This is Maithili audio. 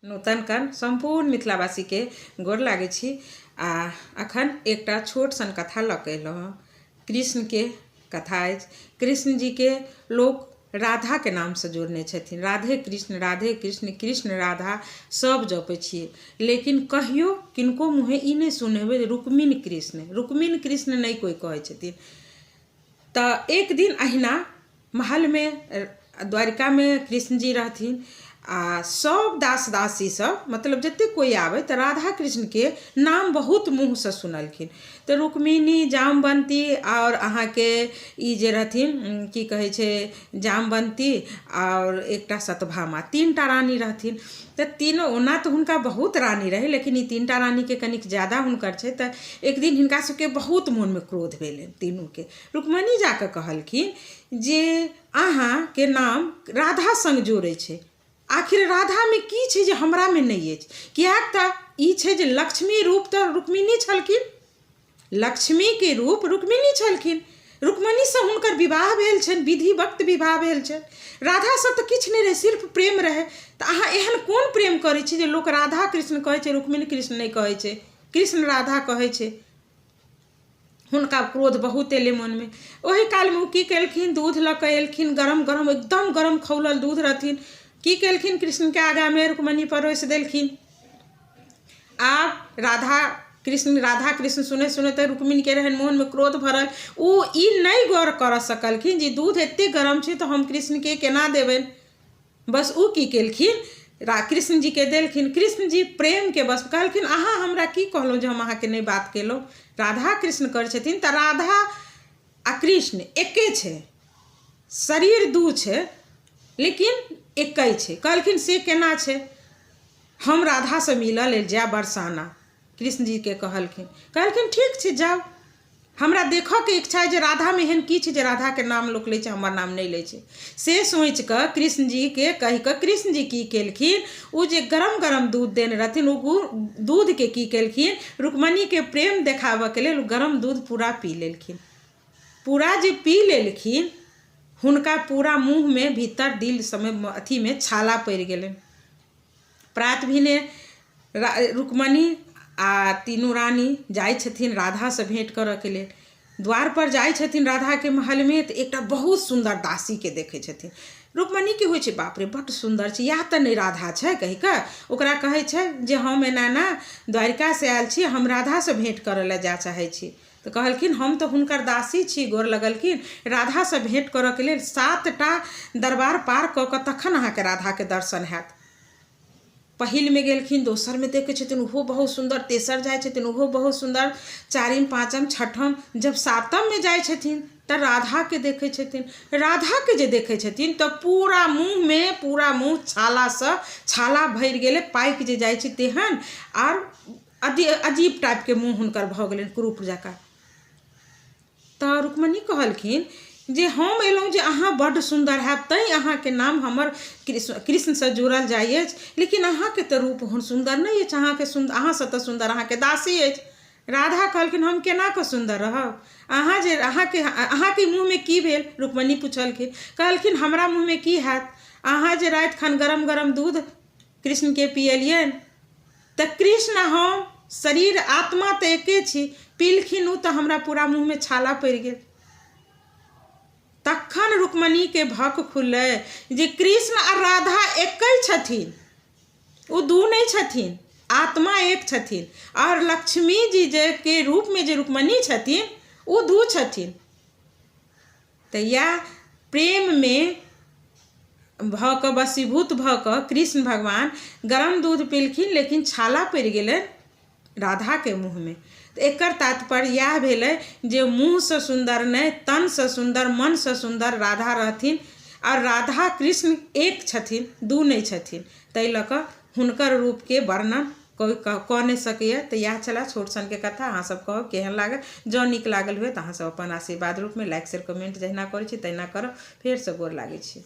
नूतन कन संपूर्ण मिथिलावासी के गोर लागे छी। अखन एकटा छोट सन कथा लऽ के अयलहुँ। कृष्ण के कथा अछि। कृष्ण जी के लोग राधा के नाम से जोड़ने छथिन। राधे कृष्ण कृष्ण राधा सब जपै छियै, लेकिन कहियो किनको मुँहे ई नहीं सुनेबै रुक्मिणी कृष्ण नहीं कोई कहै छथिन। तऽ एक दिन अहिना महल में द्वारिका में कृष्ण जी रहथिन आ सब दास दासी सब मतलब जते कोई आवे तो राधा कृष्ण के नाम बहुत मुँह से सुनलखिन। तो रुक्मिणी, जामवंती और अहाँ के ई जे रहथिन की कहे छे जामवंती और एकटा सतभामा, तीनटा रानी रहथिन। तो तीनों ओना तो हुनका बहुत रानी रहे, लेकिन ई तीनटा रानी के कनिक ज्यादा हुनकर छे। तो एक दिन हिनका सबके बहुत मन में क्रोध भेलनि तीनों के। रुक्मिणी जाके कहलखिन जे अहाँ के नाम राधा संग जोड़े छे, आखिर राधा में की छे जे हमरा में नहीं अछि? कियाक तऽ ई छे जे लक्ष्मी रूप तो रुक्मिणी छलखिन, लक्ष्मी के रूप रुक्मिणी छलखिन। रुक्मिणी से हुनकर विवाह भेल छनि, विधिवत विवाह भेल छनि। राधा से तो किछ नहीं रहे, सिर्फ प्रेम रहे। तो अहाँ एहन कोन प्रेम करे छी जे लोक राधा कृष्ण कहे छे, रुक्मिणी कृष्ण नहीं कहे छे, कृष्ण राधा कहे छे? हुनका क्रोध बहुत एले मन में। ओही काल में की केलखिन, दूध लऽ के एलखिन, गरम गरम एकदम गरम खौलल दूध रहथिन। की केलखिन, कृष्ण के आगा में रुक्मिणी परोस देलखिन। आब राधा कृष्ण सुने सुने तो रुक्मिणी के रहन मोहन में क्रोध भरल। ओ ई नहीं गौर कर सकलखिन जे दूध एते गरम छे तो हम कृष्ण के केना देबन। बस ओ की केलखिन, कृष्ण जी के देलखिन। कृष्ण जी प्रेम के बस कहलखिन अहाँ हमरा की कहलहुँ जे हम अहाँ के नहीं बात केलहुँ? राधा कृष्ण कर छथिन तो राधा आ कृष्ण एके छे, शरीर दू छे लेकिन एक छे। कहलखिन से केना छे? हम राधा से मिलल लेल जा बरसाना। कृष्ण जी के कहलखिन ठीक छे जाओ, हमरा देखो के इच्छा है जे राधा में एहन की छे जे राधा के नाम लोक ले छे, हमर नाम नहीं ले छे। से सोच कर कृष्ण जी के कह कर कृष्ण जी की केलखिन, उ जे गरम गरम दूध देने रहथिन उ दूध के की केलखिन, रुक्मिणी के प्रेम देखाबे के लेल गरम दूध पूरा पी लेलखिन। पूरा जे पी लेलखिन, हुनका पूरा मुँह में भीतर दिल समय अथी में छाला पड़ गए। प्रात भिने रुक्मिणी आ तीनों रानी जाय छथिन राधा से भेंट करऽ के लेल। द्वार पर जाय छथिन राधा के महल में तो एक बहुत सुंदर दासी के देखे छथिन। रुक्मिणी के होइ छे बाप रे बड़ सुंदर छे, या तो नहीं राधा छे कहि के ओकरा कहे छे जे हम एना ना द्वारिका से आयल छी, हम राधा से भेंट करे ला जा चाहे छी। तो कहलखिन हम तो हुनकर दासी छी। गोर लगलखिन राधा से भेंट करऽ के लेल 7टा दरबार पार कऽ के तखन अहाँ के राधा के दर्शन हैत। पहिल में गेलखिन, दोसर में देखे छथिन ओहो बहुत सुंदर, तेसर जाय छथिन ओहो बहुत सुंदर, चारिम पाँचम छठम, जब 7म में जाय छथिन तो राधा के देखे छथिन। राधा के जे देखे छथिन तो पूरा मुँह छाला भर गेले, पाइक जे जाय छै तेहन, और अजीब टाइप के मुँह हुनकर भऽ गेलनि क्रूप जकाँ। तो रुक्मिणी कहलखिन जे हम एलहुँ जे अहाँ बड़ सुंदर है, तैं अहाँ के नाम हमर कृष्ण से जुड़ल जाय अछि, लेकिन अहाँ के तो रूप ओहन सुंदर नहीं अछि। अहाँ के सुंदर, अहाँ से तो सुंदर अहाँ के दासी अछि। राधा कहलखिन हम केना के सुंदर रहब? अहाँ के मुँह में की भेल? रुक्मिणी पूछलखिन। कहलखिन हमरा मुँह में की हैत? अहाँ जे रात खन गरम गरम दूध कृष्ण के पियलियन, तो कृष्ण हम शरीर आत्मा तो एके छी, पीलखिन उ तो हमरा पूरा मुँह में छाला पड़ गेल। तखन रुक्मिणी के भक खुले जे कृष्ण और राधा एक छथिन, वो दू नहीं छथिन, आत्मा एक छथिन। और लक्ष्मी जी जे के रूप में जे रुक्मिणी छथिन वो दू छथिन। तो या प्रेम में भक वशीभूत भक कृष्ण भगवान गरम दूध पीलखिन, लेकिन छाला पड़ गेलै राधा के मुँह में। तो एकर तात्पर्य यह भेलै जे मुँह से सुंदर नहीं, तन से सुंदर, मन से सुंदर राधा रहथिन। और राधा कृष्ण एक छथिन, दू नहीं छथिन। तै लऽ कऽ हुनकर रूप के वर्णन कोई कह नहीं सकैए। तो यह छला छोट सन के कथा। अहाँ सब कहब केहन लागल। जँ नीक लागल हुए तो अहाँ सब अपन आशीर्वाद रूप में लाइक शेयर कमेंट जहिना करै छी तहिना करब। फेर से गोर लागै छी।